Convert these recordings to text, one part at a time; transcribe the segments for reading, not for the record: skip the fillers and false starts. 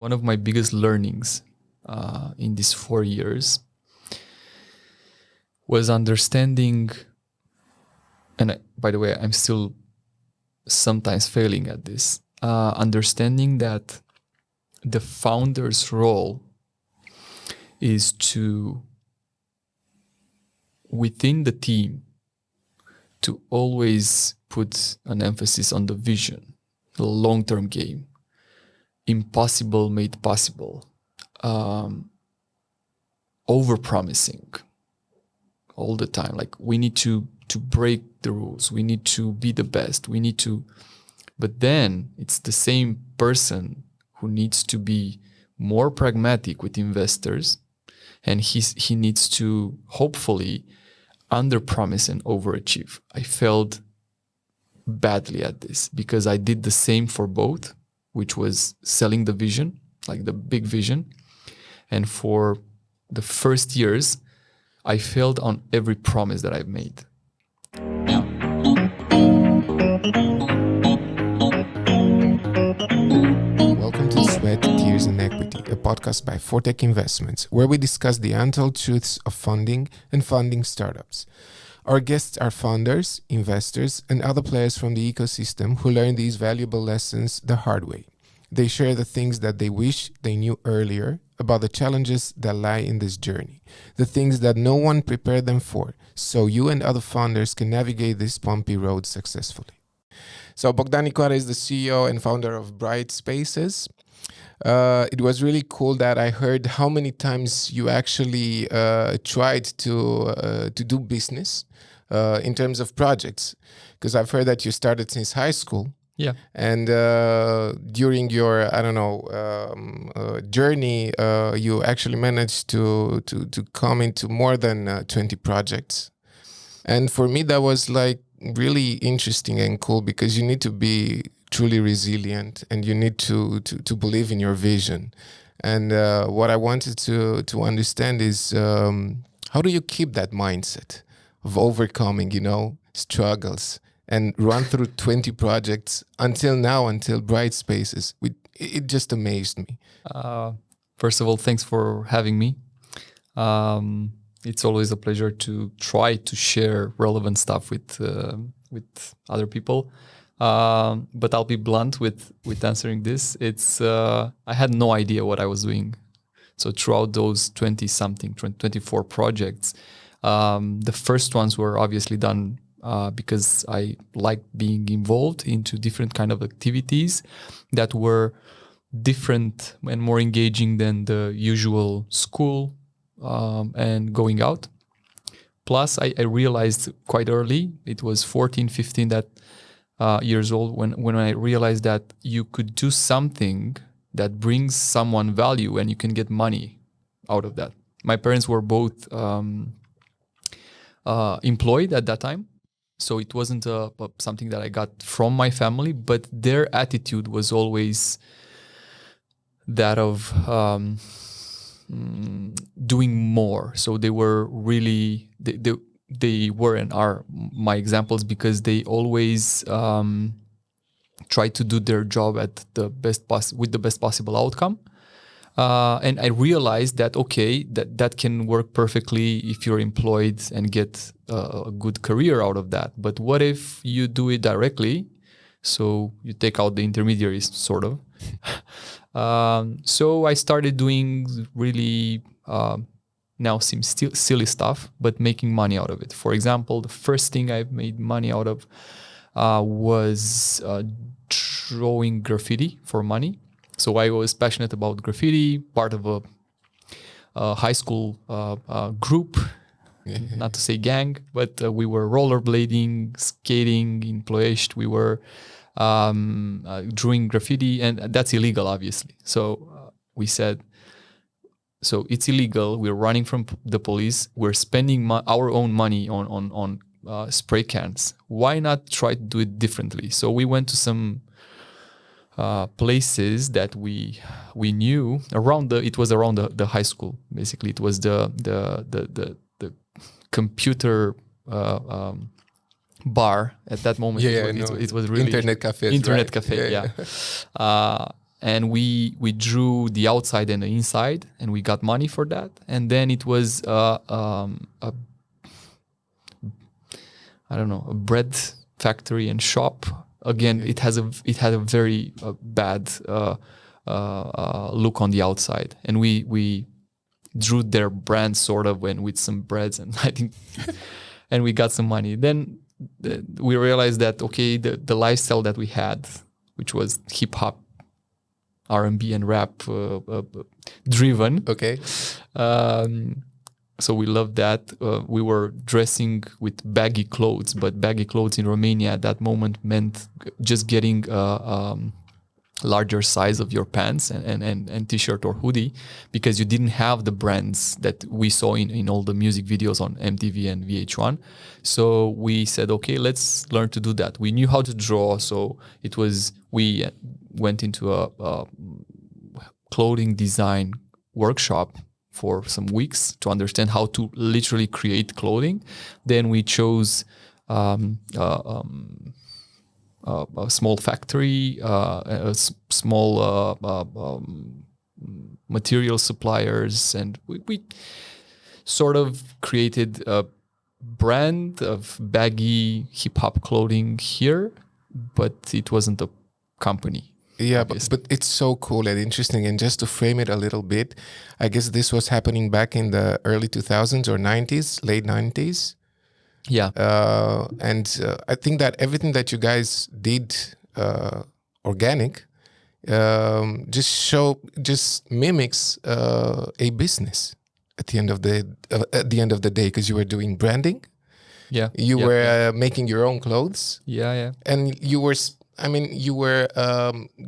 One of my biggest learnings in these 4 years was understanding, and by the way, I'm still sometimes failing at this, understanding that the founder's role is to, within the team, to always put an emphasis on the vision, the long-term game. Impossible made possible, over-promising all the time. Like, we need to break the rules. We need to be the best. We need to, but then it's the same person who needs to be more pragmatic with investors, and he needs to hopefully under-promise and overachieve. I failed badly at this because I did the same for both, which was selling the vision, like the big vision. And for the first years, I failed on every promise that I've made. Welcome to Sweat, Tears and Equity, a podcast by Fortech Investments, where we discuss the untold truths of funding and funding startups. Our guests are founders, investors, and other players from the ecosystem who learn these valuable lessons the hard way. They share the things that they wish they knew earlier about the challenges that lie in this journey, the things that no one prepared them for, so you and other founders can navigate this bumpy road successfully. So Bogdan Nicoară is the CEO and founder of Bright Spaces. It was really cool that I heard how many times you actually tried to do business in terms of projects, because I've heard that you started since high school. Yeah. And during your, journey, you actually managed to come into more than 20 projects. And for me, that was like really interesting and cool, because you need to be truly resilient and you need to believe in your vision. And what I wanted to understand is how do you keep that mindset of overcoming, struggles, and run through 20 projects until now, until Bright Spaces? It just amazed me. First of all, thanks for having me. It's always a pleasure to try to share relevant stuff with other people. But I'll be blunt with answering this. It's I had no idea what I was doing. So throughout those 24 projects, the first ones were obviously done because I liked being involved into different kind of activities that were different and more engaging than the usual school and going out. Plus, I realized quite early, it was 14, 15 years old, when I realized that you could do something that brings someone value and you can get money out of that. My parents were both employed at that time. So it wasn't something that I got from my family, but their attitude was always that of doing more. So they were really, they were and are my examples, because they always try to do their job at the with the best possible outcome. And I realized that, okay, that can work perfectly if you're employed and get a good career out of that. But what if you do it directly? So you take out the intermediaries, sort of. So I started doing really, now seems still silly stuff, but making money out of it. For example, the first thing I've made money out of was drawing graffiti for money. So I was passionate about graffiti, part of a high school group, not to say gang, but we were rollerblading, skating in Ploiești. We were drawing graffiti, and that's illegal, obviously. So we said, so it's illegal. We're running from the police. We're spending our own money on spray cans. Why not try to do it differently? So we went to some places that we knew around it was around the high school. Basically, it was the computer bar at that moment. It was really internet cafe. Cafe. and we drew the outside and the inside, and we got money for that. And then it was a bread factory and shop. Again, it had a very bad look on the outside, and we drew their brand sort of with some breads, and I think, and we got some money. Then we realized that the lifestyle that we had, which was hip hop, R&B, and rap driven. Okay. So we loved that. We were dressing with baggy clothes, but baggy clothes in Romania at that moment meant just getting larger size of your pants and t-shirt or hoodie, because you didn't have the brands that we saw in all the music videos on MTV and VH1. So we said, okay, let's learn to do that. We knew how to draw, so we went into a clothing design workshop for some weeks to understand how to literally create clothing. Then we chose a small factory, small material suppliers, and we sort of created a brand of baggy hip-hop clothing here, but it wasn't a company. Yeah, but it's so cool and interesting. And just to frame it a little bit, I guess this was happening back in the early 2000s or 90s, late 90s. Yeah. And I think that everything that you guys did organic just mimics a business at the end of the day, because you were doing branding. Yeah. You were making your own clothes. Yeah. And you were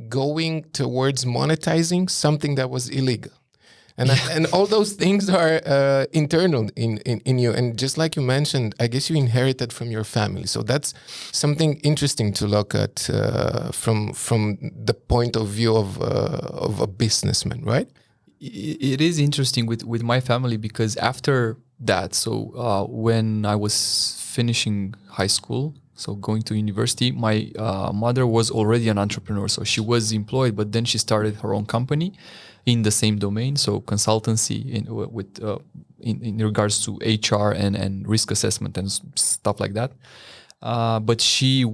going towards monetizing something that was illegal. And all those things are internal in you. And just like you mentioned, I guess you inherited from your family. So that's something interesting to look at from the point of view of a businessman, right? It is interesting with my family, because after that, so when I was finishing high school, so going to university, my mother was already an entrepreneur. So she was employed, but then she started her own company in the same domain, so consultancy in regards to HR and risk assessment and stuff like that. But she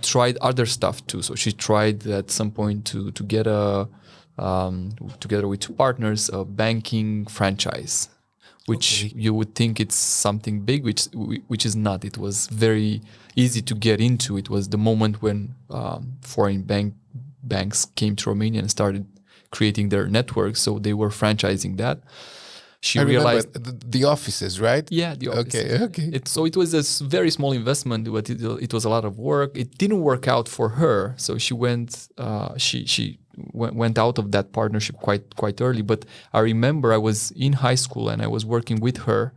tried other stuff too. So she tried at some point to get together with two partners, a banking franchise, which you would think it's something big, which is not. It was very easy to get into. It was the moment when foreign banks came to Romania and started creating their networks, so they were franchising that. She realized the offices, right? Yeah, the offices. Okay. So it was a very small investment, but it was a lot of work. It didn't work out for her, so she went. She went out of that partnership quite early. But I remember I was in high school and I was working with her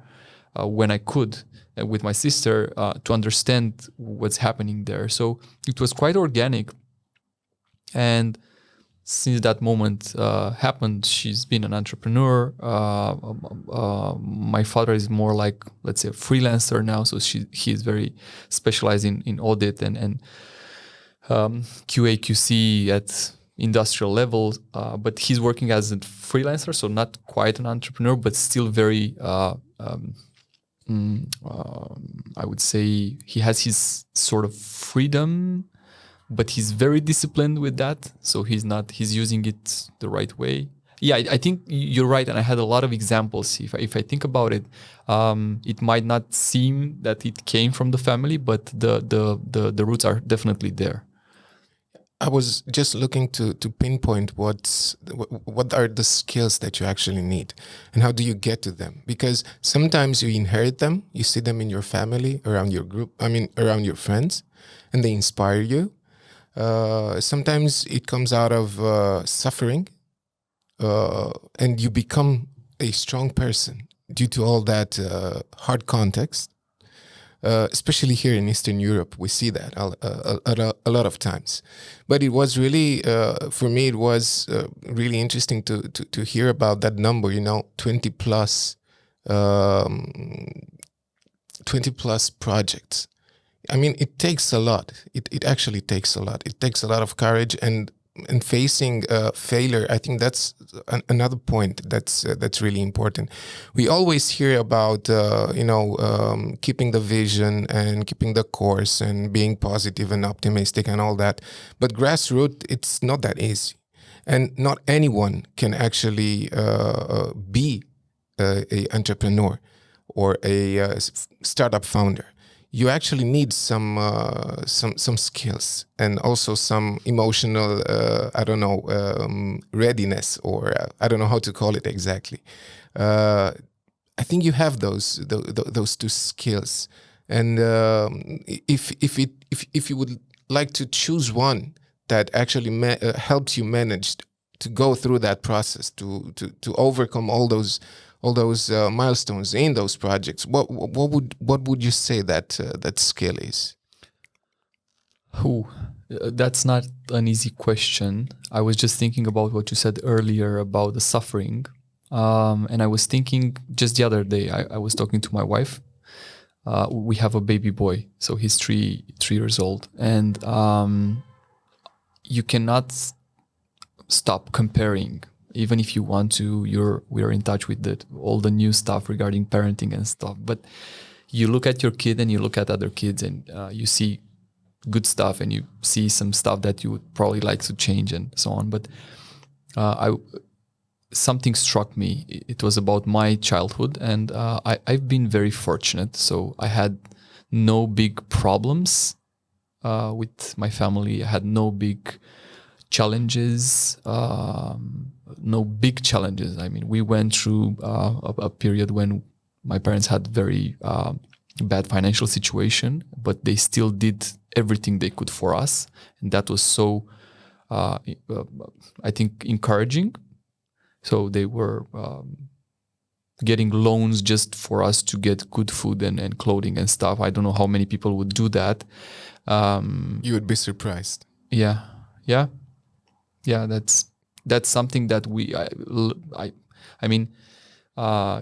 when I could, with my sister, to understand what's happening there. So it was quite organic, and since that moment happened, she's been an entrepreneur. My father is more like, let's say, a freelancer now. So he is very specialized in audit and QA, QC at industrial level. But he's working as a freelancer, so not quite an entrepreneur, but still very, I would say he has his sort of freedom, but he's very disciplined with that. So he's using it the right way. Yeah, I think you're right. And I had a lot of examples. If I think about it, it might not seem that it came from the family, but the roots are definitely there. I was just looking to pinpoint what are the skills that you actually need and how do you get to them? Because sometimes you inherit them, you see them in your family, around your group, around your friends, and they inspire you. Sometimes it comes out of suffering, and you become a strong person due to all that hard context. Especially here in Eastern Europe, we see that a lot of times. But it was really, for me, it was really interesting to hear about that number. 20 plus projects. I mean, it takes a lot. It actually takes a lot. It takes a lot of courage, and and facing failure, I think that's another point that's really important. We always hear about keeping the vision and keeping the course and being positive and optimistic and all that, but grassroots, it's not that easy, and not anyone can actually be a entrepreneur or a startup founder. You actually need some skills and also some emotional, readiness, or I don't know how to call it exactly. I think you have those two skills, and if you would like to choose one that actually helps you manage to go through that process, to overcome all those milestones in those projects, what would you say that skill is? That's not an easy question. I was just thinking about what you said earlier about the suffering, and I was thinking just the other day. I was talking to my wife. We have a baby boy, so he's 3 years old, and you cannot stop comparing. Even if you want to, we're in touch with all the new stuff regarding parenting and stuff. But you look at your kid and you look at other kids, and you see good stuff, and you see some stuff that you would probably like to change and so on. But something struck me. It was about my childhood, and I've been very fortunate. So I had no big problems with my family. I had no big challenges. No big challenges. I mean, we went through a period when my parents had very bad financial situation, but they still did everything they could for us. And that was so, I think, encouraging. So they were getting loans just for us to get good food and clothing and stuff. I don't know how many people would do that. You would be surprised. Yeah. That's something that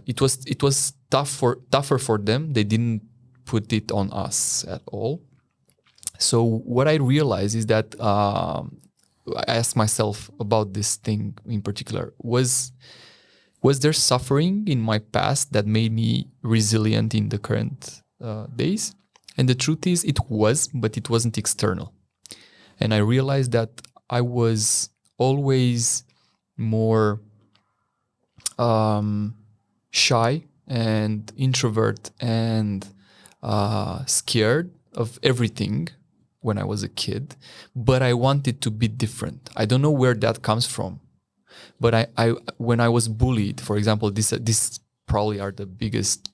it was tougher for them. They didn't put it on us at all. So what I realized is that I asked myself about this thing in particular. Was there suffering in my past that made me resilient in the current days? And the truth is it was, but it wasn't external. And I realized that I was always more shy and introvert and scared of everything when I was a kid, but I wanted to be different. I don't know where that comes from, but I when I was bullied, for example, this probably are the biggest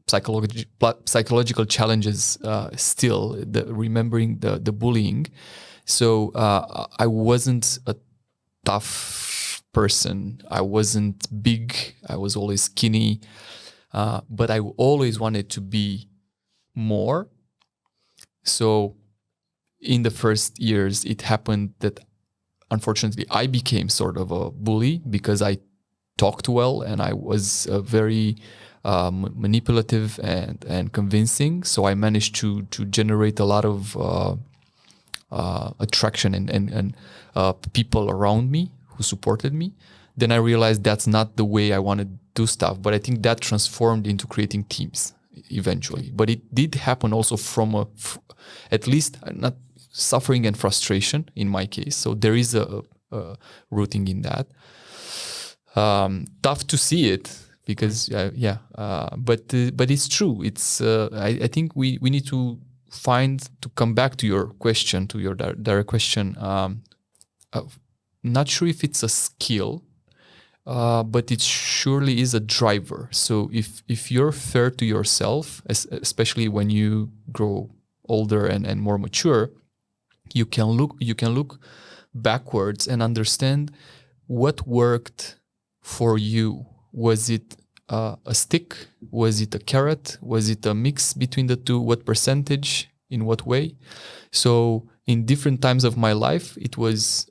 psychological challenges still, remembering the bullying. So I wasn't a tough person. I wasn't big. I was always skinny. But I always wanted to be more. So in the first years, it happened that unfortunately I became sort of a bully because I talked well and I was very manipulative and convincing. So I managed to generate a lot of attraction and people around me who supported me. Then I realized that's not the way I want to do stuff. But I think that transformed into creating teams eventually. But it did happen also from at least not suffering and frustration in my case. So there is a rooting in that. Tough to see it because but it's true. It's I think we need to come back to your question, to your direct question. Not sure if it's a skill, but it surely is a driver. So if you're fair to yourself, especially when you grow older and more mature, you can look backwards and understand what worked for you. Was it a stick? Was it a carrot? Was it a mix between the two? What percentage? In what way? So in different times of my life, it was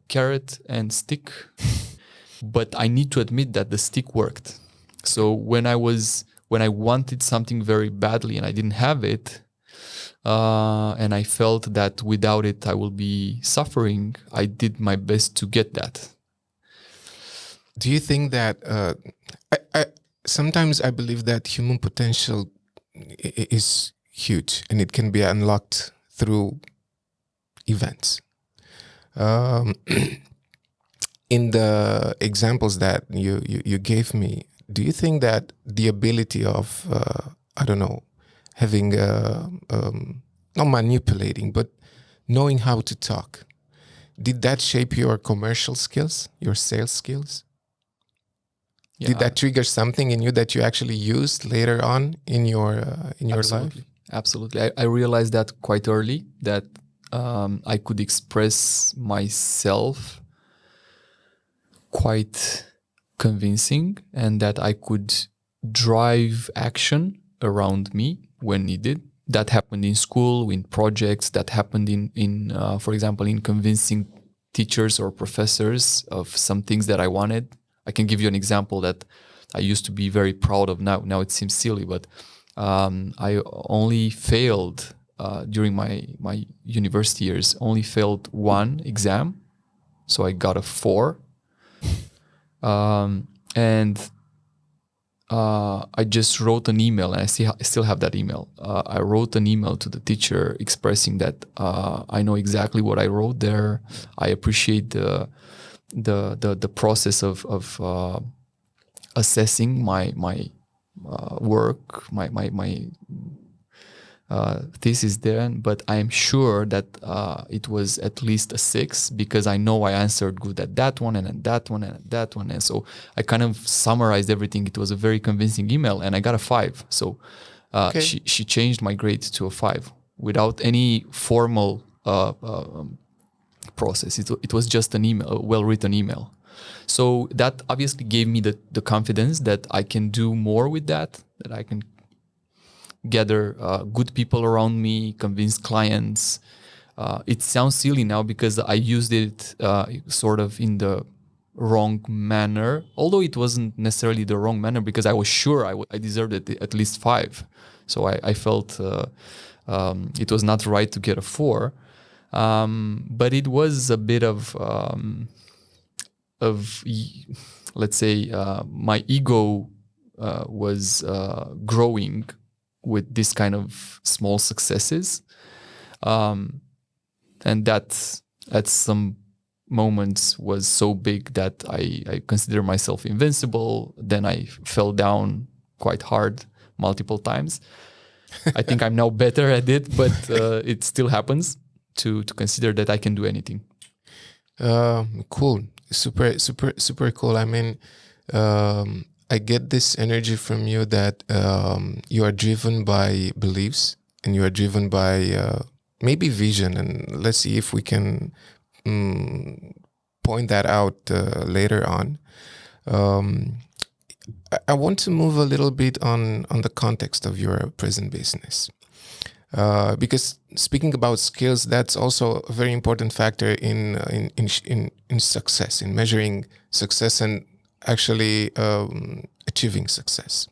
carrot and stick. But I need to admit that the stick worked. So when I wanted something very badly and I didn't have it, and I felt that without it, I will be suffering. I did my best to get that. Do you think that I sometimes I believe that human potential is huge and it can be unlocked through events. In the examples that you gave me, do you think that the ability of having not manipulating but knowing how to talk, did that shape your commercial skills, your sales skills? Yeah. Did that trigger something in you that you actually used later on in your life? Absolutely. I realized that quite early, that I could express myself quite convincing, and that I could drive action around me when needed. That happened in school, in projects, that happened in for example, in convincing teachers or professors of some things that I wanted. I can give you an example that I used to be very proud of. Now it seems silly, but I only failed during my university years, only failed one exam. So I got a 4. And I just wrote an email, and I still have that email. I wrote an email to the teacher expressing that I know exactly what I wrote there. I appreciate the process of assessing my work, my thesis there, but I am sure that it was at least a 6, because I know I answered good at that one and at that one and at that one, and so I kind of summarized everything. It was a very convincing email, and I got a 5. So she changed my grade to a 5 without any formal process. It was just an email, a well-written email. So that obviously gave me the confidence that I can do more with that I can gather good people around me, convince clients. It sounds silly now because I used it sort of in the wrong manner, although it wasn't necessarily the wrong manner, because I was sure I deserved it at least 5. So I felt it was not right to get a 4. But it was a bit of let's say, my ego was growing with this kind of small successes. And that at some moments was so big that I consider myself invincible. Then I fell down quite hard multiple times. I think I'm now better at it, but it still happens to consider that I can do anything. Cool. Super cool. I mean, I get this energy from you that you are driven by beliefs, and you are driven by maybe vision. And let's see if we can point that out later on. I want to move a little bit on the context of your present business. Because speaking about skills, that's also a very important factor in success, in measuring success and actually achieving success.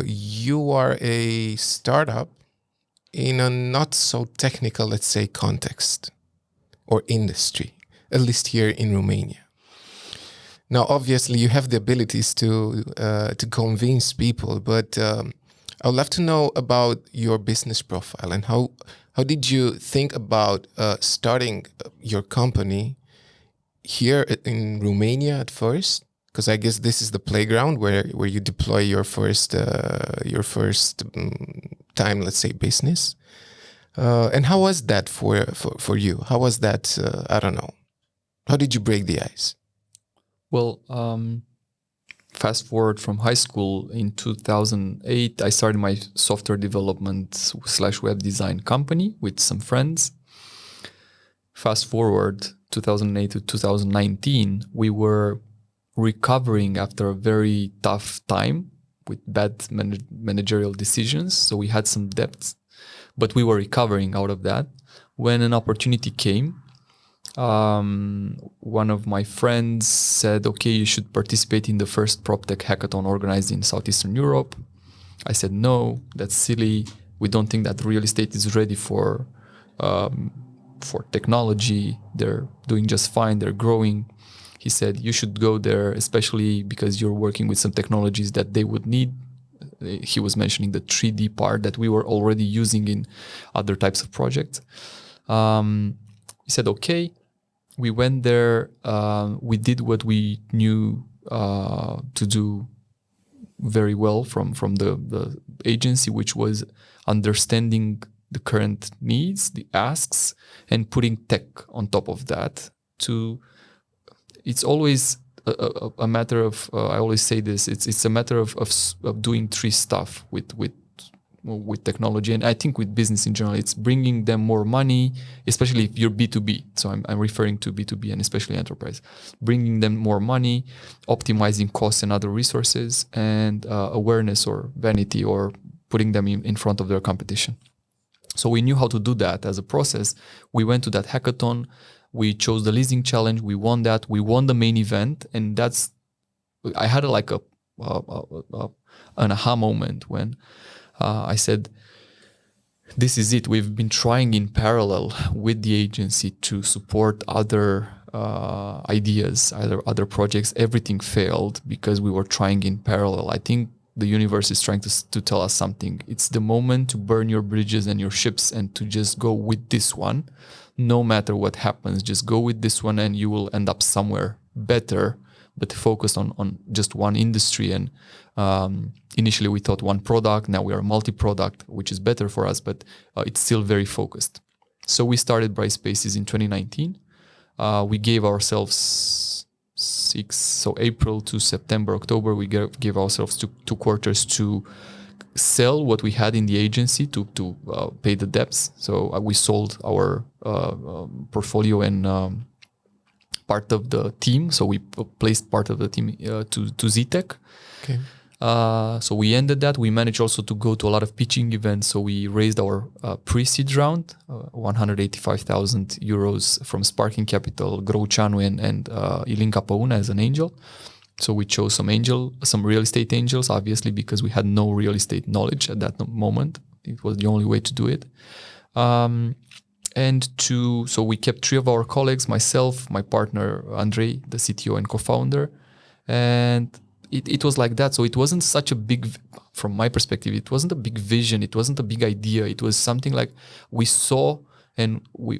You are a startup in a not so technical, let's say, context or industry, at least here in Romania. Now, obviously, you have the abilities to convince people, but I would love to know about your business profile and how did you think about starting your company here in Romania at first? Because I guess this is the playground where you deploy your first time, let's say, business. And how was that for you? How was that? I don't know. How did you break the ice? Well, fast forward from high school in 2008, I started my software development / web design company with some friends. Fast forward 2008 to 2019, we were recovering after a very tough time with bad managerial decisions. So we had some debts, but we were recovering out of that when an opportunity came. One of my friends said, okay, you should participate in the first PropTech hackathon organized in Southeastern Europe. I said, no, that's silly. We don't think that real estate is ready for technology. They're doing just fine. They're growing. He said, you should go there, especially because you're working with some technologies that they would need. He was mentioning the 3D part that we were already using in other types of projects. He said, okay. We went there. We did what we knew to do very well from the agency, which was understanding the current needs, the asks, and putting tech on top of that. It's always a matter of, I always say this, it's a matter of doing three stuff with technology, and I think with business in general. It's bringing them more money, especially if you're B2B. So I'm referring to B2B and especially enterprise. Bringing them more money, optimizing costs and other resources, and awareness or vanity, or putting them in front of their competition. So we knew how to do that as a process. We went to that hackathon. We chose the leasing challenge. We won that. We won the main event, and I had an aha moment when I said, this is it. We've been trying in parallel with the agency to support other ideas, other projects. Everything failed because we were trying in parallel. I think the universe is trying to tell us something. It's the moment to burn your bridges and your ships and to just go with this one. No matter what happens, just go with this one and you will end up somewhere better, but focused on just one industry. And initially we thought one product. Now we are multi-product, which is better for us, but it's still very focused. So we started Bright Spaces in 2019. We gave ourselves April to September, October, we gave ourselves two quarters to sell what we had in the agency to pay the debts. So we sold our portfolio and part of the team. So we placed part of the team to ZTech. Okay. So we ended that. We managed also to go to a lot of pitching events. So we raised our pre-seed round, 185,000 euros from Sparking Capital, Grouceanu and Ilinca Păuna as an angel. So we chose some real estate angels, obviously, because we had no real estate knowledge at that moment. It was the only way to do it. So we kept three of our colleagues, myself, my partner, Andrei, the CTO and co-founder. And it was like that. So it wasn't such a big, from my perspective, it wasn't a big vision. It wasn't a big idea. It was something like we saw, and we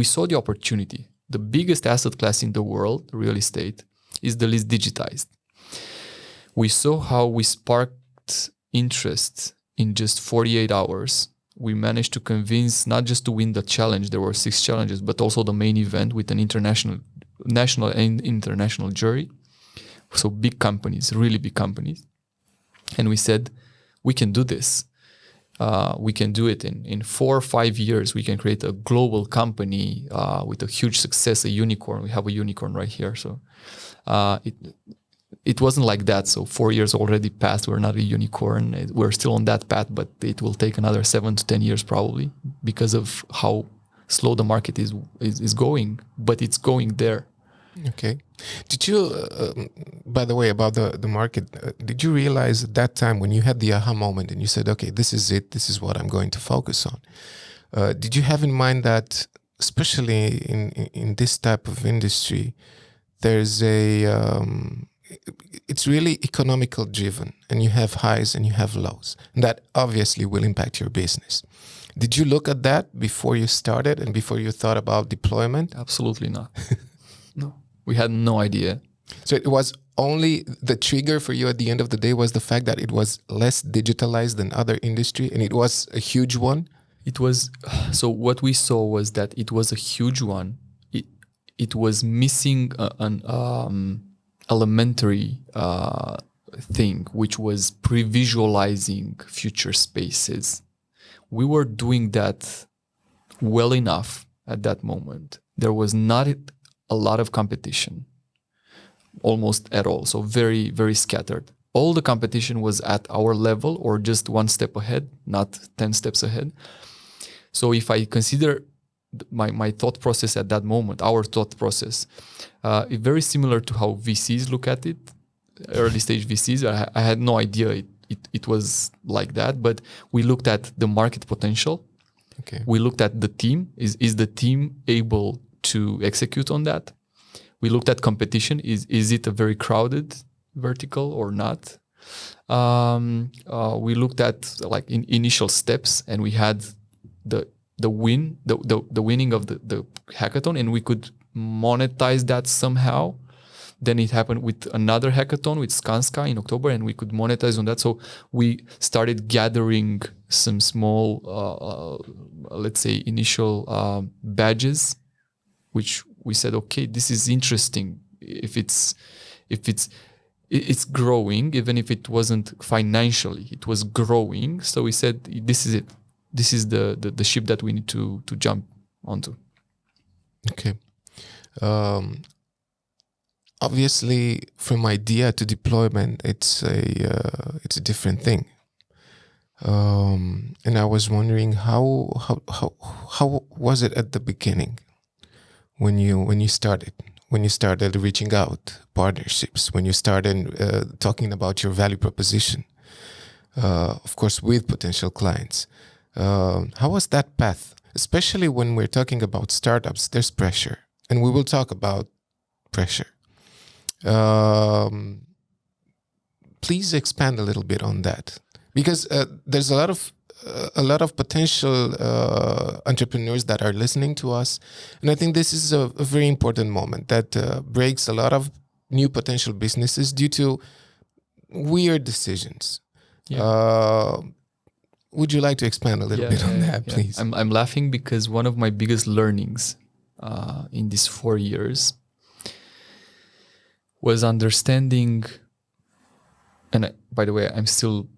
saw the opportunity. The biggest asset class in the world, real estate, is the least digitized. We saw how we sparked interest in just 48 hours. We managed to convince not just to win the challenge, there were 6 challenges, but also the main event with an national and international jury. So big companies, really big companies. And we said, we can do this. We can do it in 4 or 5 years. We can create a global company with a huge success, a unicorn. We have a unicorn right here. So it wasn't like that. So 4 years already passed. We're not a unicorn. We're still on that path, but it will take another 7 to 10 years probably because of how slow the market is going. But it's going there. Okay. Did you, by the way, about the market, did you realize at that time when you had the aha moment and you said, okay, this is it, this is what I'm going to focus on. Did you have in mind that, especially in this type of industry, there's it's really economical driven and you have highs and you have lows. And that obviously will impact your business. Did you look at that before you started and before you thought about deployment? Absolutely not. No. We had no idea. So it was only the trigger for you at the end of the day was the fact that it was less digitalized than other industry and it was a huge one? It was, so what we saw was that it was a huge one. It was missing an elementary thing, which was pre-visualizing future spaces. We were doing that well enough at that moment. There was not a lot of competition, almost at all. So very, very scattered. All the competition was at our level or just one step ahead, not 10 steps ahead. So if I consider my thought process at that moment, our thought process, it's very similar to how VCs look at it, early stage VCs. I had no idea it was like that. But we looked at the market potential. Okay. We looked at the team. Is the team able to execute on that? We looked at competition. Is it a very crowded vertical or not? We looked at like initial steps, and we had the winning of the hackathon, and we could monetize that somehow. Then it happened with another hackathon with Skanska in October, and we could monetize on that. So we started gathering some small, let's say, initial badges, which we said, okay, this is interesting. If it's growing, even if it wasn't financially, it was growing. So we said, this is it. This is the ship that we need to jump onto. Okay. Obviously, from idea to deployment, it's a different thing. And I was wondering how was it at the beginning when you started reaching out, partnerships, when you started talking about your value proposition, of course with potential clients. How was that path? Especially when we're talking about startups, there's pressure, and we will talk about pressure. Please expand a little bit on that, because there's a lot of potential entrepreneurs that are listening to us, and I think this is a very important moment that breaks a lot of new potential businesses due to weird decisions. Yeah. Would you like to expand a little bit on that, please? I'm laughing because one of my biggest learnings in these 4 years was understanding, and by the way, I'm still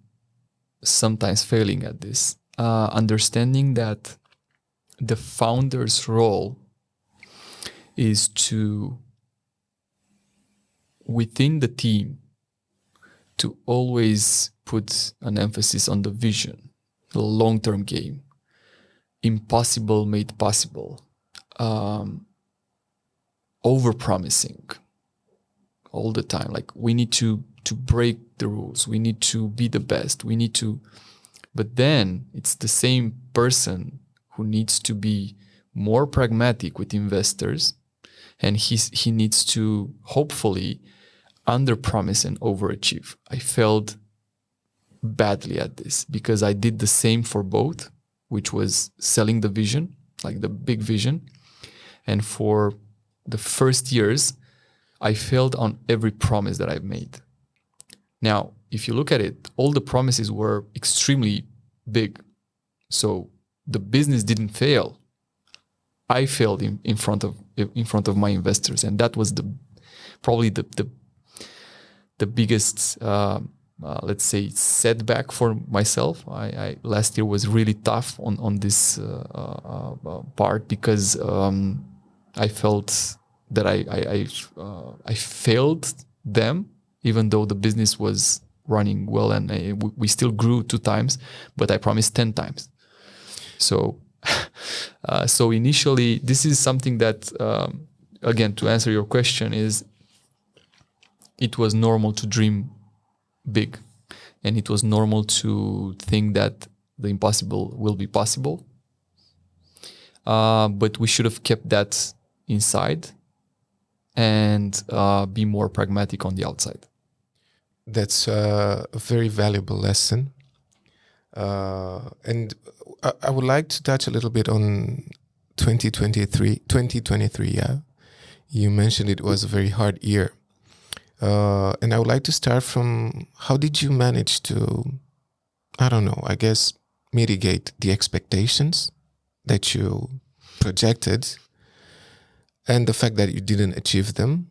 sometimes failing at this, understanding that the founder's role is to, within the team, to always put an emphasis on the vision, the long-term game, impossible made possible, over-promising all the time. Like, we need to break the rules. We need to be the best. We need to, but then it's the same person who needs to be more pragmatic with investors, and he needs to hopefully under-promise and overachieve. I failed badly at this because I did the same for both, which was selling the vision, like the big vision. And for the first years, I failed on every promise that I've made. Now, if you look at it, all the promises were extremely big. So the business didn't fail. I failed in front of my investors, and that was probably the biggest let's say setback for myself. I last year was really tough on this part because I felt that I failed them, even though the business was running well, and we still grew 2 times, but I promised 10 times. So so initially, this is something that again, to answer your question, is it was normal to dream big, and it was normal to think that the impossible will be possible, but we should have kept that inside and be more pragmatic on the outside. That's a very valuable lesson, and I would like to touch a little bit on 2023. Yeah, you mentioned it was a very hard year. And I would like to start from, how did you manage to, I don't know, I guess, mitigate the expectations that you projected and the fact that you didn't achieve them,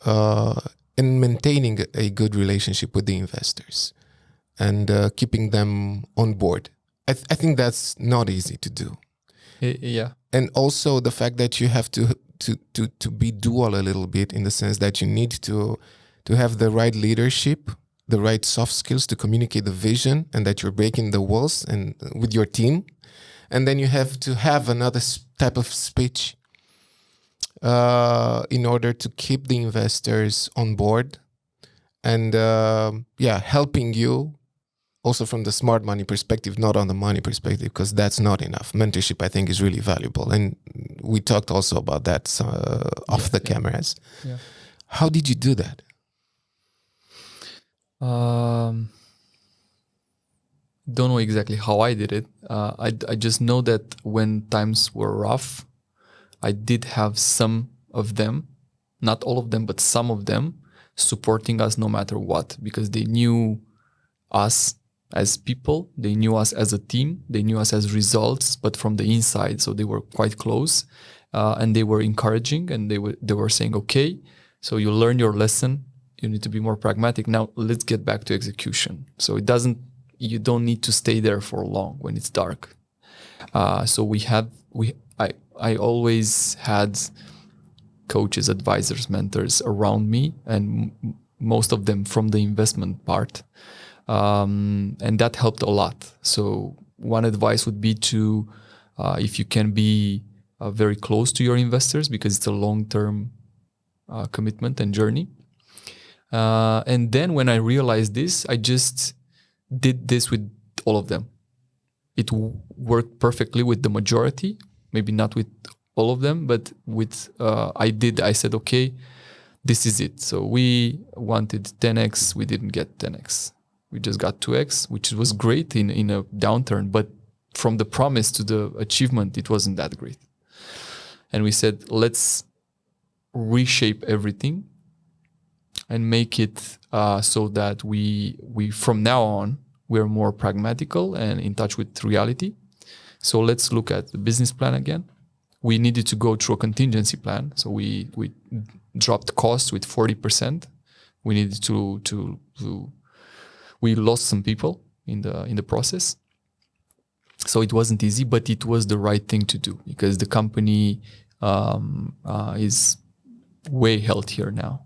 and maintaining a good relationship with the investors and keeping them on board? I think that's not easy to do. Yeah. And also the fact that you have to be dual a little bit, in the sense that you need to have the right leadership, the right soft skills to communicate the vision, and that you're breaking the walls and with your team. And then you have to have another type of speech in order to keep the investors on board and helping you also from the smart money perspective, not on the money perspective, because that's not enough. Mentorship, I think, is really valuable. And we talked also about that off the cameras. Yeah. How did you do that? Don't know exactly how I did it. I just know that when times were rough, I did have some of them, not all of them, but some of them supporting us no matter what, because they knew us as people, they knew us as a team, they knew us as results, but from the inside. So they were quite close, and they were encouraging, and they were saying, okay, so you learn your lesson. You need to be more pragmatic. Now let's get back to execution. So you don't need to stay there for long when it's dark. So I always had coaches, advisors, mentors around me, and most of them from the investment part. And that helped a lot. So one advice would be to, if you can be very close to your investors, because it's a long-term commitment and journey. And then when I realized this, I just did this with all of them. It worked perfectly with the majority, maybe not with all of them, but I said, okay, this is it. So we wanted 10x, we didn't get 10x. We just got 2x, which was great in a downturn, but from the promise to the achievement, it wasn't that great. And we said, let's reshape everything and make it so that we from now on, we're more pragmatical and in touch with reality. So let's look at the business plan again. We needed to go through a contingency plan. So we dropped costs with 40%. We needed to we lost some people in the process. So it wasn't easy, but it was the right thing to do, because the company is way healthier now.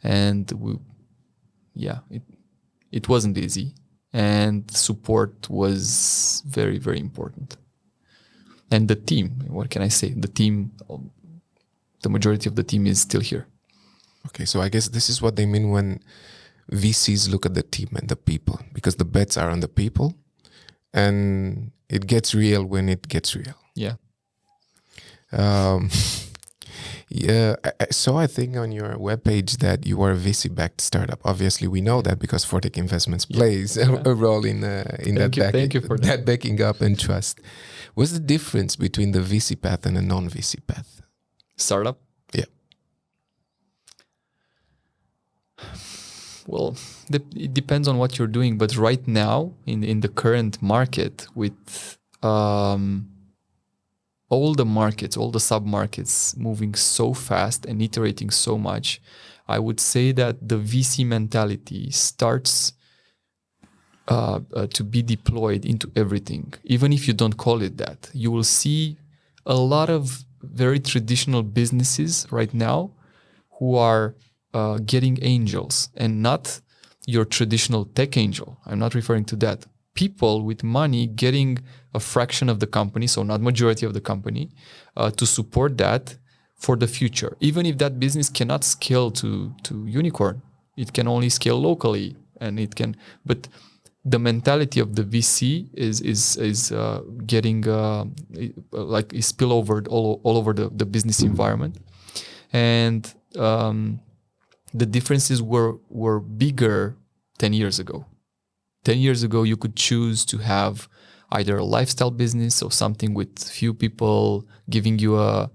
And it wasn't easy, and support was very, very important. And the team, what can I say? The majority of the team is still here. Okay, so I guess this is what they mean when VCs look at the team and the people, because the bets are on the people, and it gets real when it gets real. Yeah. Yeah, I saw, I think, on your webpage that you are a VC-backed startup. Obviously, we know that because Fortech Investments plays a role in Thank you for that backing up and trust. What's the difference between the VC path and a non-VC path? Startup? Yeah. Well, it depends on what you're doing. But right now, in the current market, with all the sub-markets moving so fast and iterating so much, I would say that the VC mentality starts to be deployed into everything. Even if you don't call it that, you will see a lot of very traditional businesses right now who are getting angels, and not your traditional tech angel. I'm not referring to that. People with money getting a fraction of the company, so not majority of the company, to support that for the future. Even if that business cannot scale to unicorn, it can only scale locally, and it can. But the mentality of the VC is getting is spill over all over the business environment, and the differences were bigger 10 years ago. 10 years ago, you could choose to have either a lifestyle business or something with few people giving you a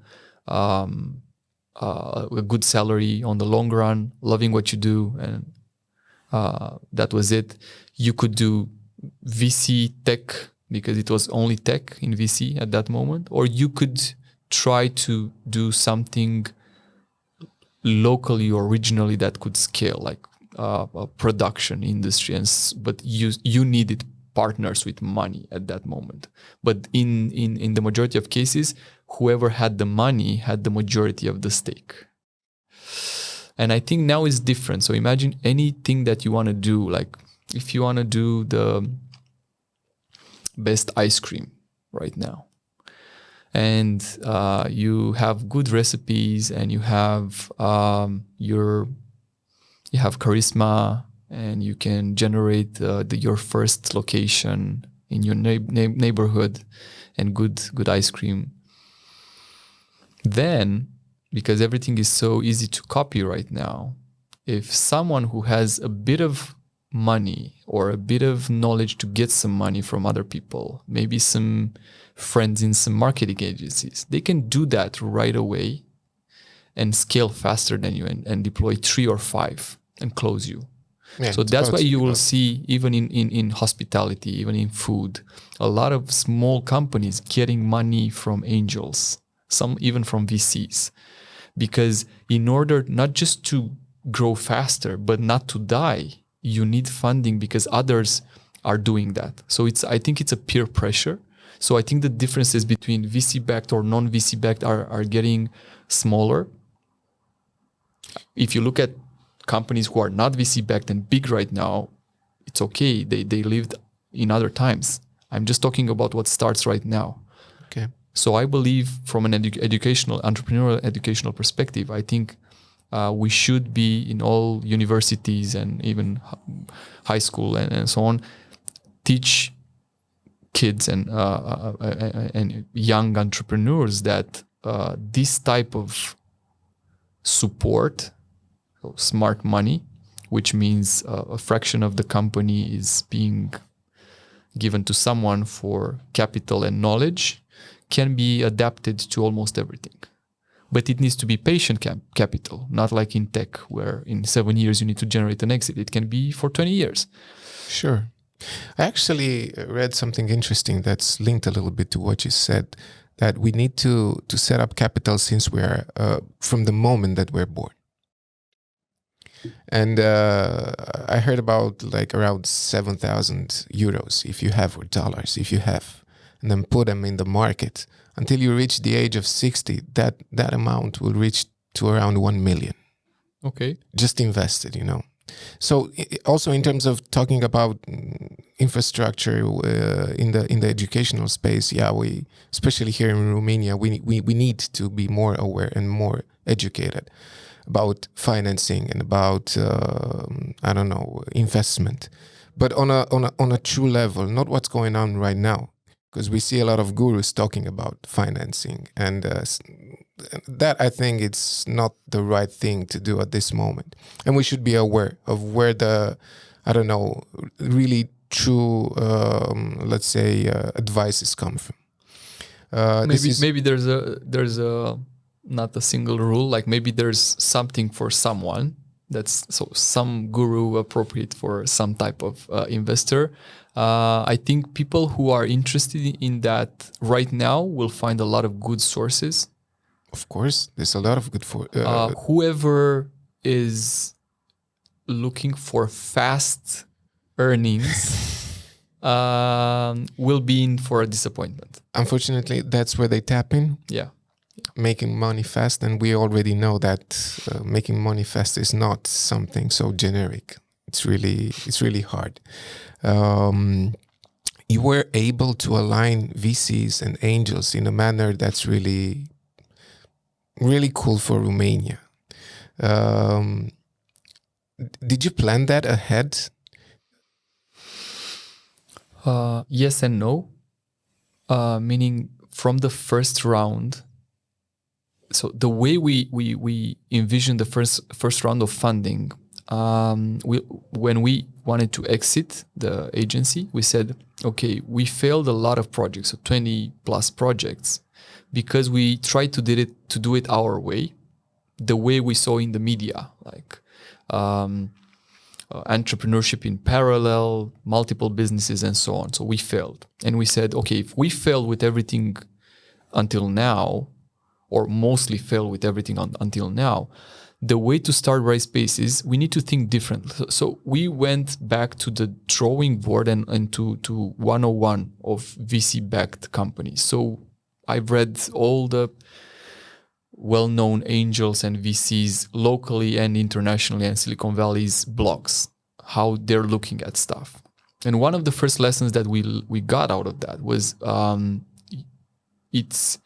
good salary on the long run, loving what you do, and that was it. You could do VC tech because it was only tech in VC at that moment, or you could try to do something locally or regionally that could scale, like a production industry, but you needed partners with money at that moment. But in the majority of cases, whoever had the money had the majority of the stake. And I think now it's different. So imagine anything that you want to do, like if you want to do the best ice cream right now, and you have good recipes, and you have charisma, and you can generate your first location in your neighborhood and good ice cream. Then, because everything is so easy to copy right now, if someone who has a bit of money or a bit of knowledge to get some money from other people, maybe some friends in some marketing agencies, they can do that right away and scale faster than you and deploy 3 or 5 and close you. Yeah, so that's why you will see, even in hospitality, even in food, a lot of small companies getting money from angels, some even from VCs. Because in order not just to grow faster, but not to die, you need funding because others are doing that. So I think it's a peer pressure. So I think the differences between VC-backed or non-VC-backed are getting smaller. If you look at companies who are not VC-backed and big right now, it's okay. They lived in other times. I'm just talking about what starts right now. Okay. So I believe from an entrepreneurial educational perspective, I think we should be in all universities and even high school and so on, teach kids and young entrepreneurs that this type of support, so smart money, which means a fraction of the company is being given to someone for capital and knowledge, can be adapted to almost everything. But it needs to be patient capital, not like in tech, where in 7 years you need to generate an exit. It can be for 20 years. Sure. I actually read something interesting that's linked a little bit to what you said, that we need to set up capital since we're from the moment that we're born. And I heard about like around 7,000 euros if you have, or dollars if you have, and then put them in the market until you reach the age of 60. That amount will reach to around 1 million. Okay. Just invested, you know. So also in terms of talking about infrastructure in the educational space, yeah, we, especially here in Romania, we need to be more aware and more educated about financing and about investment, but on a true level, not what's going on right now, because we see a lot of gurus talking about financing, and that I think it's not the right thing to do at this moment, and we should be aware of where the really true advices come from. Maybe there's a not a single rule, like maybe there's something for someone, that's so some guru appropriate for some type of investor. I think people who are interested in that right now will find a lot of good sources. Of course, there's a lot of good whoever is looking for fast earnings will be in for a disappointment. Unfortunately, that's where they tap in. Yeah. Making money fast, and we already know that making money fast is not something so generic. It's really hard. You were able to align VCs and angels in a manner that's really cool for Romania. Did you plan that ahead? Yes and no. Meaning from the first round. So the way we envisioned the first round of funding, when we wanted to exit the agency, we said, okay, we failed a lot of projects, so 20 plus projects, because we tried to do it our way, the way we saw in the media, like entrepreneurship in parallel, multiple businesses, and so on. So we failed, and we said, okay, if we failed with everything until now, or mostly fail with everything until now, the way to start Right Space is we need to think differently. So we went back to the drawing board and to 101 of VC-backed companies. So I've read all the well-known angels and VCs locally and internationally, and Silicon Valley's blogs, how they're looking at stuff. And one of the first lessons that we got out of that was it's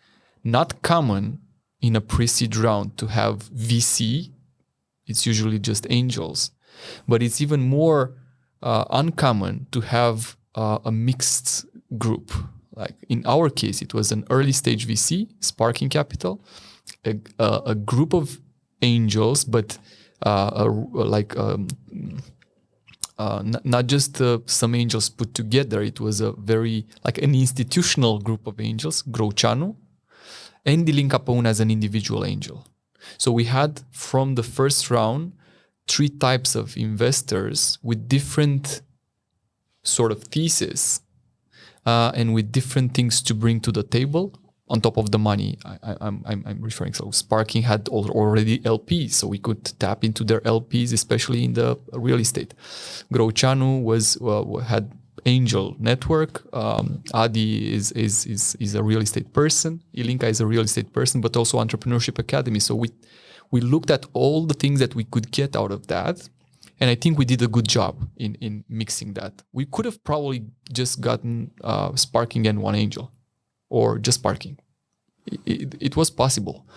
not common in a pre-seed round to have VC. It's usually just angels But it's even more uncommon to have a mixed group. Like in our case, it was an early stage VC, Sparking Capital, a group of angels, but not just some angels put together. It was a very like an institutional group of angels, Growceanu, and Dilin Capăun as an individual angel. So we had from the first round 3 types of investors with different sort of thesis and with different things to bring to the table on top of the money I'm referring. So Sparking had already LPs, so we could tap into their LPs, especially in the real estate. Growceanu had angel network. Adi is a real estate person. Ilinca is a real estate person, but also entrepreneurship academy. So we looked at all the things that we could get out of that. And I think we did a good job in mixing that. We could have probably just gotten Sparking and one angel, or just Sparking. It was possible.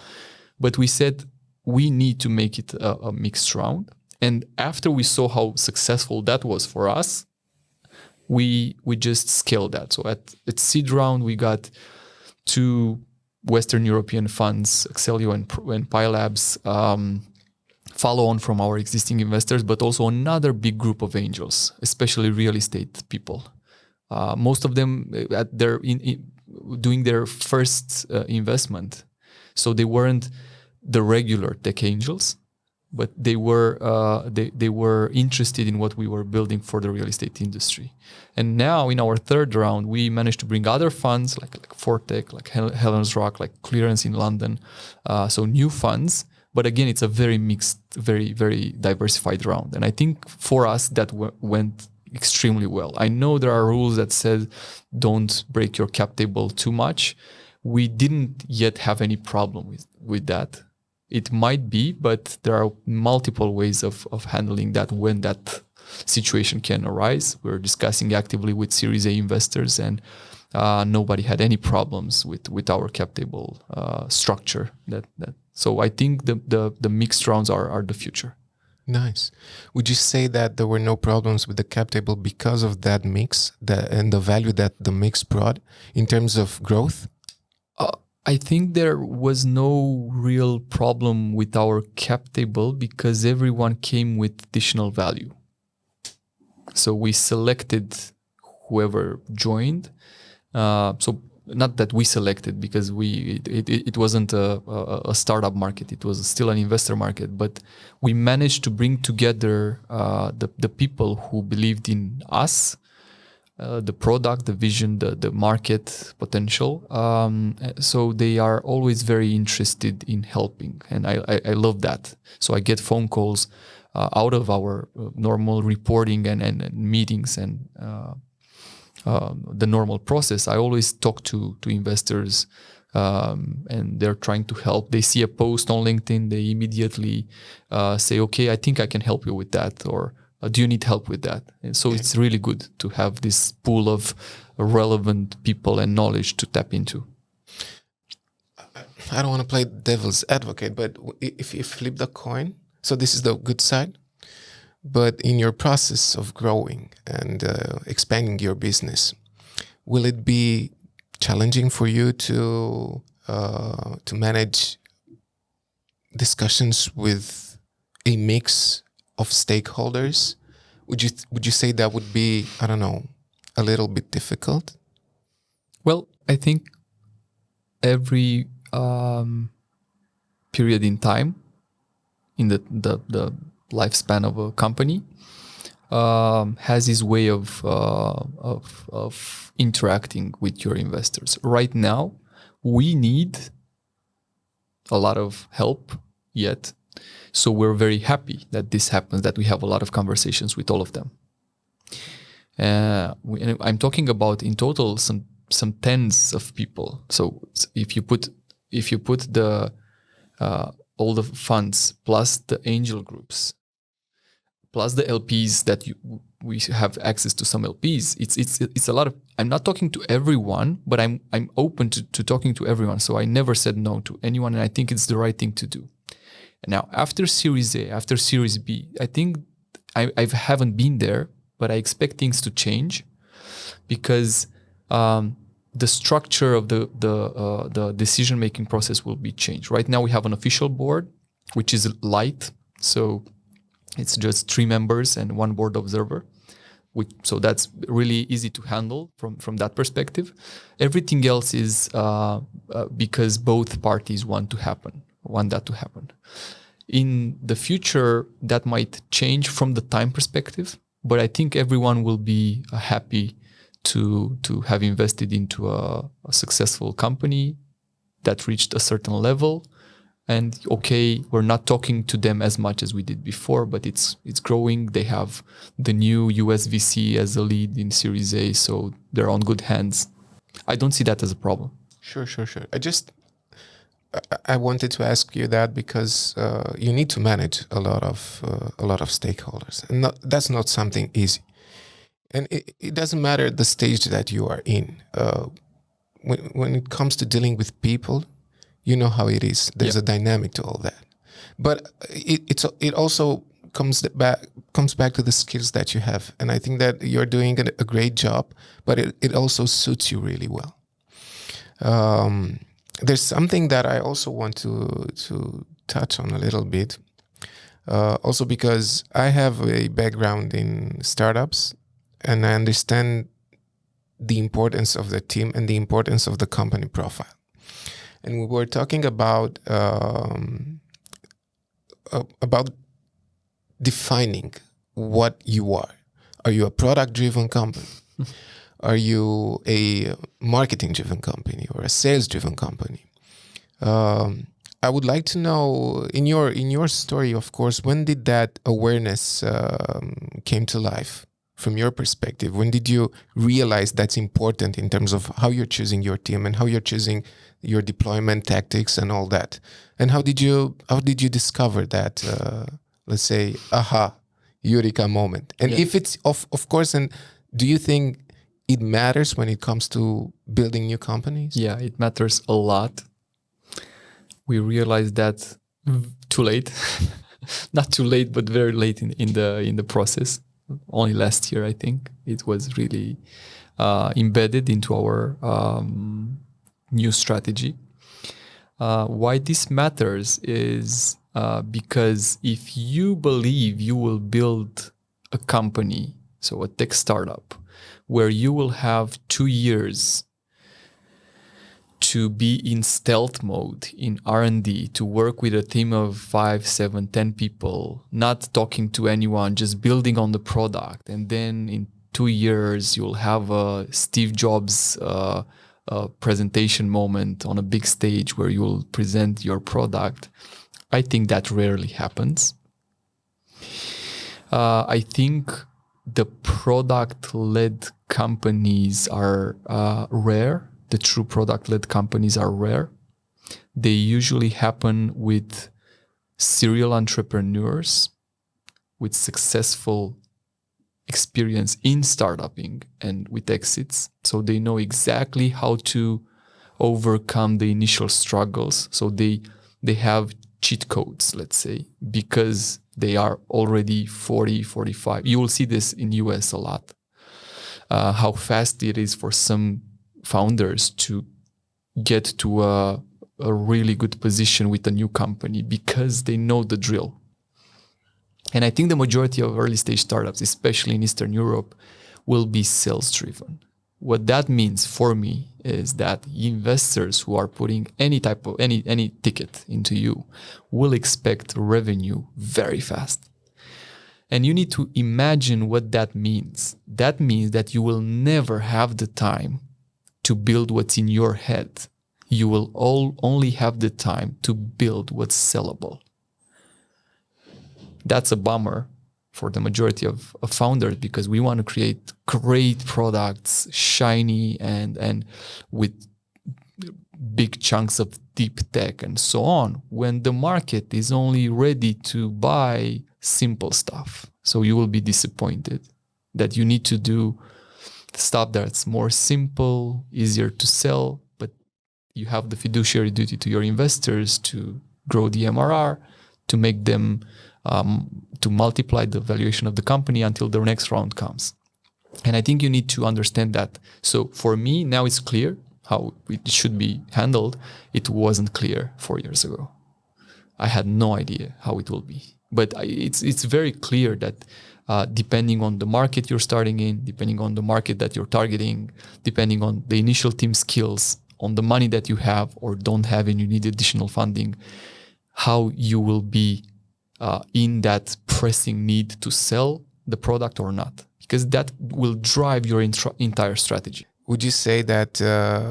But we said we need to make it a mixed round. And after we saw how successful that was for us, we just scaled that. So at seed round, we got 2 Western European funds, Axelio and Pi Labs, follow on from our existing investors, but also another big group of angels, especially real estate people. Most of them doing their first investment. So they weren't the regular tech angels, but they were interested in what we were building for the real estate industry. And now in our 3rd round, we managed to bring other funds like Fortech, like Helen's Rock, like Clearance in London. So new funds. But again, it's a very mixed, very, very diversified round. And I think for us, that went extremely well. I know there are rules that said don't break your cap table too much. We didn't yet have any problem with that. It might be, but there are multiple ways of handling that when that situation can arise. We're discussing actively with Series A investors, and nobody had any problems with our cap table structure. So I think the mixed rounds are the future. Nice. Would you say that there were no problems with the cap table because of that mix and the value that the mix brought in terms of growth? I think there was no real problem with our cap table because everyone came with additional value. So we selected whoever joined. So not that we selected, because it wasn't a startup market. It was still an investor market. But we managed to bring together the people who believed in us, the product, the vision, the market potential. So they are always very interested in helping. And I love that. So I get phone calls out of our normal reporting and meetings and the normal process. I always talk to investors and they're trying to help. They see a post on LinkedIn, they immediately say, okay, I think I can help you with that, or do you need help with that? And so it's really good to have this pool of relevant people and knowledge to tap into. I don't want to play devil's advocate, but if you flip the coin, so this is the good side, but in your process of growing and expanding your business, will it be challenging for you to manage discussions with a mix of stakeholders? Would you say that would be, I don't know, a little bit difficult? Well, I think every period in time in the lifespan of a company has his way of interacting with your investors. Right now, we need a lot of help yet. So we're very happy that this happens, that we have a lot of conversations with all of them. I'm talking about in total some tens of people. So if you put the all the funds plus the angel groups plus the LPs that we have access to some LPs, it's a lot of. I'm not talking to everyone, but I'm open to talking to everyone. So I never said no to anyone, and I think it's the right thing to do. And now after Series A, after Series B, I think I haven't been there, but I expect things to change because the structure of the decision-making process will be changed. Right now we have an official board, which is light. So it's just 3 members and 1 board observer. So that's really easy to handle from that perspective. Everything else is because both parties want that to happen. In the future, that might change from the time perspective, but I think everyone will be happy to have invested into a successful company that reached a certain level. And okay, we're not talking to them as much as we did before, but it's growing. They have the new US VC as a lead in Series A, so they're on good hands. I don't see that as a problem. Sure. I wanted to ask you that because you need to manage a lot of stakeholders, and that's not something easy. And it doesn't matter the stage that you are in. When it comes to dealing with people, you know how it is. There's a dynamic to all that, but it also comes back to the skills that you have, and I think that you're doing a great job. But it also suits you really well. There's something that I also want to touch on a little bit, also because I have a background in startups, and I understand the importance of the team and the importance of the company profile. And we were talking about defining what you are. Are you a product-driven company? Are you a marketing-driven company or a sales-driven company? I would like to know, in your story, of course, when did that awareness came to life from your perspective? When did you realize that's important in terms of how you're choosing your team and how you're choosing your deployment tactics and all that? And how did you discover that, let's say, eureka moment? And if it's of course, and do you think it matters when it comes to building new companies? Yeah, it matters a lot. We realized that too late, not too late, but very late in the process. Only last year, I think, it was really embedded into our new strategy. Why this matters is because if you believe you will build a company, so a tech startup, where you will have 2 years to be in stealth mode in R&D, to work with a team of 5, 7, 10 people, not talking to anyone, just building on the product. And then in 2 years, you'll have a Steve Jobs presentation moment on a big stage where you'll present your product. I think that rarely happens. I think the product-led companies are rare. The true product-led companies are rare. They usually happen with serial entrepreneurs with successful experience in startupping and with exits. So they know exactly how to overcome the initial struggles. So they have cheat codes, let's say, because they are already 40, 45. You will see this in US a lot. How fast it is for some founders to get to a really good position with a new company because they know the drill. And I think the majority of early stage startups, especially in Eastern Europe, will be sales driven. What that means for me is that investors who are putting any type of any ticket into you will expect revenue very fast. And you need to imagine what that means. That means that you will never have the time to build what's in your head. You will only have the time to build what's sellable. That's a bummer for the majority of founders because we want to create great products, shiny and with big chunks of deep tech and so on, when the market is only ready to buy simple stuff. So you will be disappointed that you need to do stuff that's more simple, easier to sell, but you have the fiduciary duty to your investors to grow the MRR, to make them to multiply the valuation of the company until the next round comes. And I think you need to understand that. So for me, now it's clear how it should be handled. It wasn't clear 4 years ago. I had no idea how it will be. But it's very clear that depending on the market you're starting in, depending on the market that you're targeting, depending on the initial team skills, on the money that you have or don't have and you need additional funding, how you will be in that pressing need to sell the product or not. Because that will drive your entire strategy. Would you say that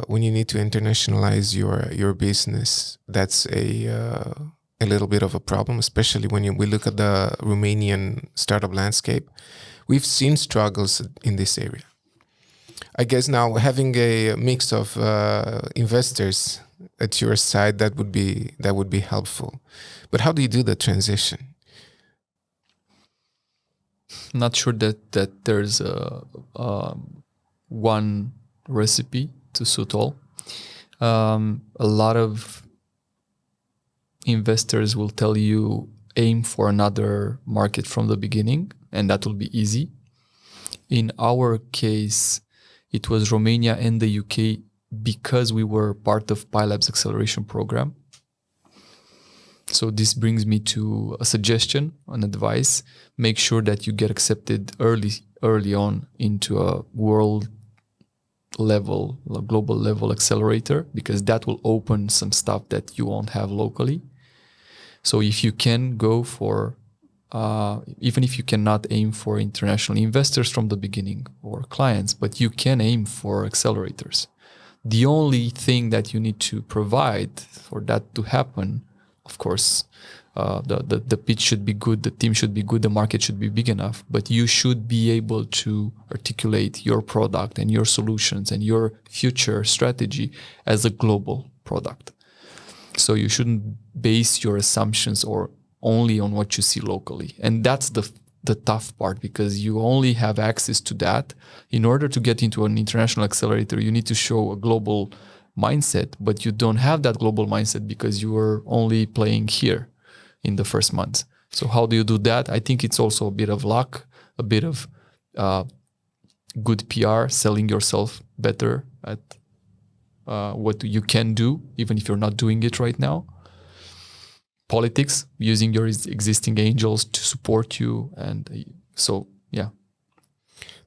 when you need to internationalize your business, that's a little bit of a problem, especially when we look at the Romanian startup landscape? We've seen struggles in this area. I guess now having a mix of investors at your side, that would be helpful. But how do you do the transition? Not sure that there's one recipe to suit all. A lot of investors will tell you aim for another market from the beginning, and that will be easy. In our case, it was Romania and the UK because we were part of PyLab's acceleration program. So this brings me to a suggestion, an advice. Make sure that you get accepted early on into a world level, a global level accelerator, because that will open some stuff that you won't have locally. So if you can go for, even if you cannot aim for international investors from the beginning or clients, but you can aim for accelerators. The only thing that you need to provide for that to happen, of course, the pitch should be good, the team should be good, the market should be big enough, but you should be able to articulate your product and your solutions and your future strategy as a global product. So you shouldn't base your assumptions or only on what you see locally. And that's the tough part, because you only have access to that. In order to get into an international accelerator, you need to show a global mindset, but you don't have that global mindset because you were only playing here in the first month. So how do you do that? I think it's also a bit of luck, a bit of good PR, selling yourself better at what you can do, even if you're not doing it right now. Politics, using your existing angels to support you. And so, yeah.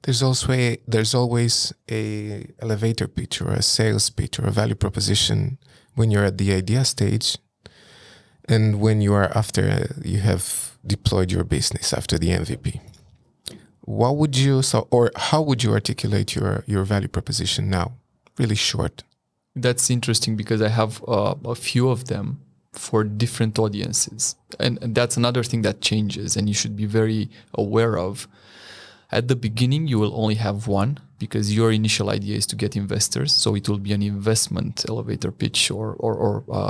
There's always a elevator pitch or a sales pitch or a value proposition when you're at the idea stage, and when you are after you have deployed your business after the MVP. How would you articulate your value proposition now? Really short. That's interesting because I have a few of them for different audiences. And that's another thing that changes and you should be very aware of. At the beginning, you will only have one because your initial idea is to get investors. So it will be an investment elevator pitch or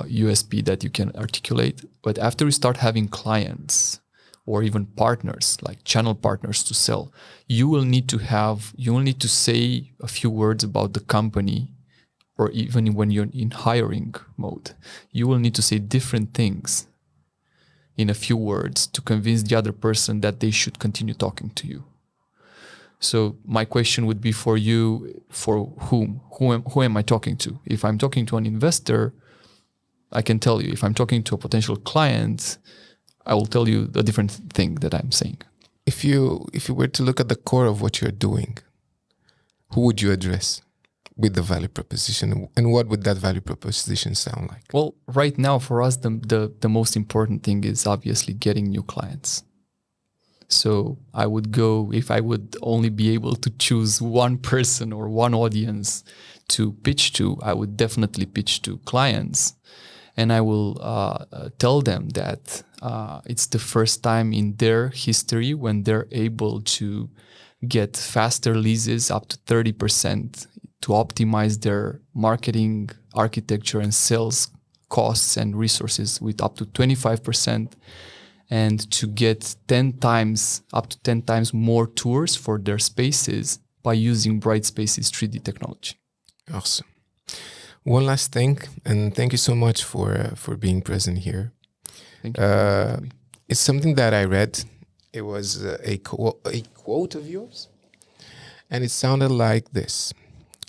USP that you can articulate. But after you start having clients or even partners, like channel partners to sell, you will need to say a few words about the company. Or even when you're in hiring mode, you will need to say different things in a few words to convince the other person that they should continue talking to you. So my question would be for you, for whom? Who am I talking to? If I'm talking to an investor, I can tell you. If I'm talking to a potential client, I will tell you a different thing that I'm saying. If you were to look at the core of what you're doing, who would you address with the value proposition, and what would that value proposition sound like? Well, right now for us, the most important thing is obviously getting new clients. So I would go, if I would only be able to choose one person or one audience to pitch to, I would definitely pitch to clients. And I will tell them that it's the first time in their history when they're able to get faster leases up to 30%, to optimize their marketing, architecture, and sales costs and resources with up to 25%, and to get up to 10 times more tours for their spaces by using Brightspace's 3D technology. Awesome. One last thing, and thank you so much for being present here. Thank you for having me. It's something that I read. It was a quote of yours, and it sounded like this.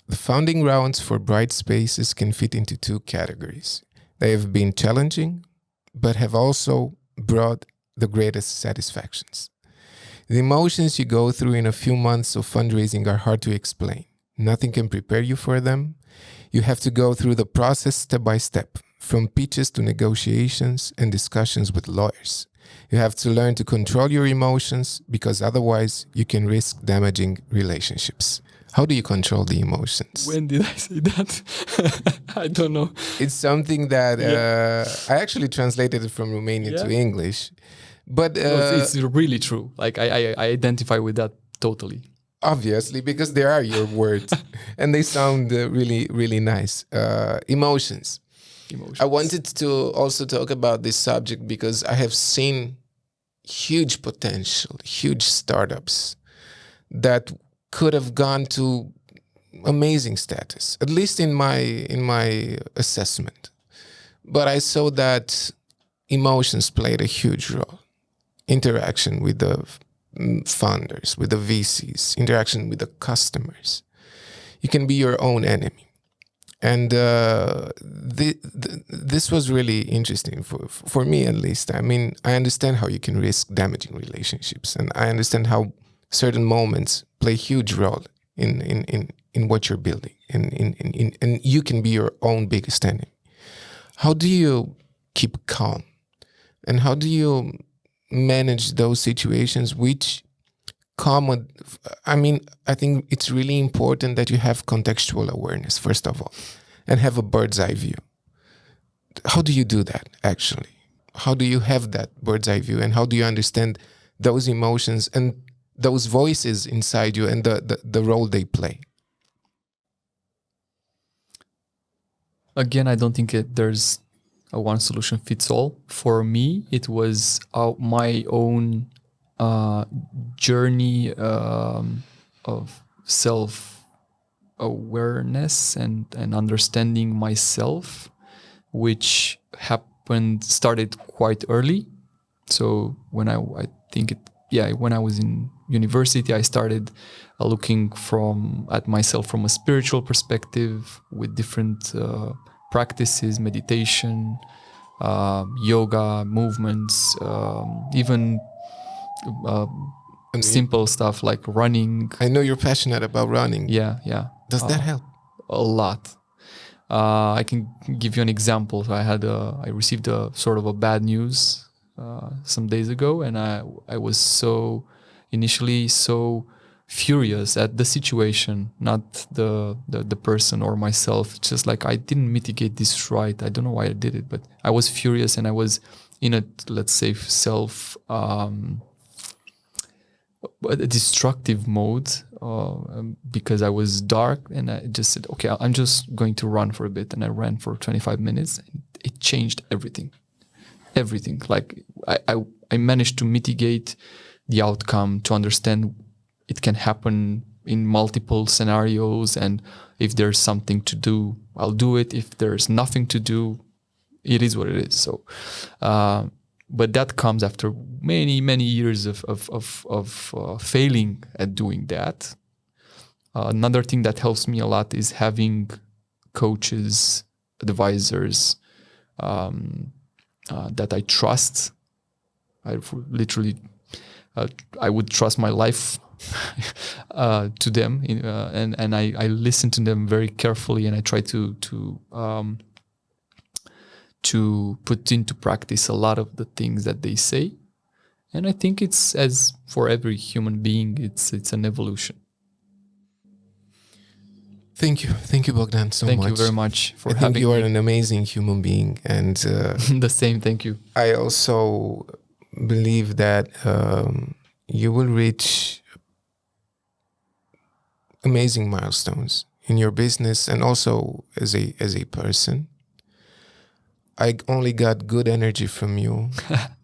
The founding rounds for Bright Spaces can fit into two categories. They have been challenging, but have also brought the greatest satisfactions. The emotions you go through in a few months of fundraising are hard to explain. Nothing can prepare you for them. You have to go through the process step by step, from pitches to negotiations and discussions with lawyers. You have to learn to control your emotions because otherwise you can risk damaging relationships. How do you control the emotions? When did I say that? I don't know. It's something that I actually translated it from Romanian to English. But it's really true. Like I identify with that totally. Obviously, because they are your words and they sound really, really nice. Emotions. I wanted to also talk about this subject because I have seen huge potential, huge startups that could have gone to amazing status, at least in my assessment. But I saw that emotions played a huge role. Interaction with the funders, with the VCs, interaction with the customers. You can be your own enemy. And this was really interesting for me, at least. I mean, I understand how you can risk damaging relationships, and I understand how certain moments play a huge role in what you're building, and you can be your own biggest enemy. How do you keep calm, and how do you manage those situations which come? I mean, I think it's really important that you have contextual awareness, first of all, and have a bird's eye view. How do you do that, actually? How do you have that bird's eye view, and how do you understand those emotions and those voices inside you and the role they play? Again, I don't think there's a one solution fits all. For me, it was my own journey of self-awareness and understanding myself, which started quite early. So when when I was in university, I started looking at myself from a spiritual perspective with different practices, meditation, yoga, movements, even simple stuff like running. I know you're passionate about running. Yeah. Does that help? A lot. I can give you an example. So I received a sort of a bad news some days ago, and I was initially so furious at the situation, not the person or myself. Just like I didn't mitigate this right. I don't know why I did it, but I was furious, and I was in a, let's say, a destructive mode because I was dark, and I just said, okay, I'm just going to run for a bit. And I ran for 25 minutes. And it changed everything. Like I managed to mitigate the outcome, to understand it can happen in multiple scenarios. And if there's something to do, I'll do it. If there's nothing to do, it is what it is. So, but that comes after many, many years of failing at doing that. Another thing that helps me a lot is having coaches, advisors that I trust. I would trust my life to them, and I listen to them very carefully, and I try to put into practice a lot of the things that they say. And I think it's, as for every human being, it's an evolution. Thank you, Bogdan, so much. Thank you very much for having me. I think you are an amazing human being, and the same. Thank you. I also believe that you will reach amazing milestones in your business and also as a person. I only got good energy from you.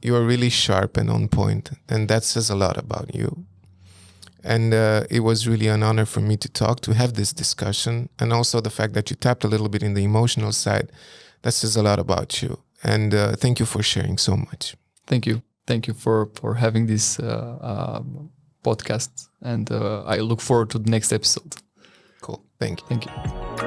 You are really sharp and on point, and that says a lot about you. And it was really an honor for me to have this discussion, and also the fact that you tapped a little bit in the emotional side. That says a lot about you. And thank you for sharing so much. Thank you. thank you for having this podcast, and I look forward to the next episode. Cool. Thank you. Thank you.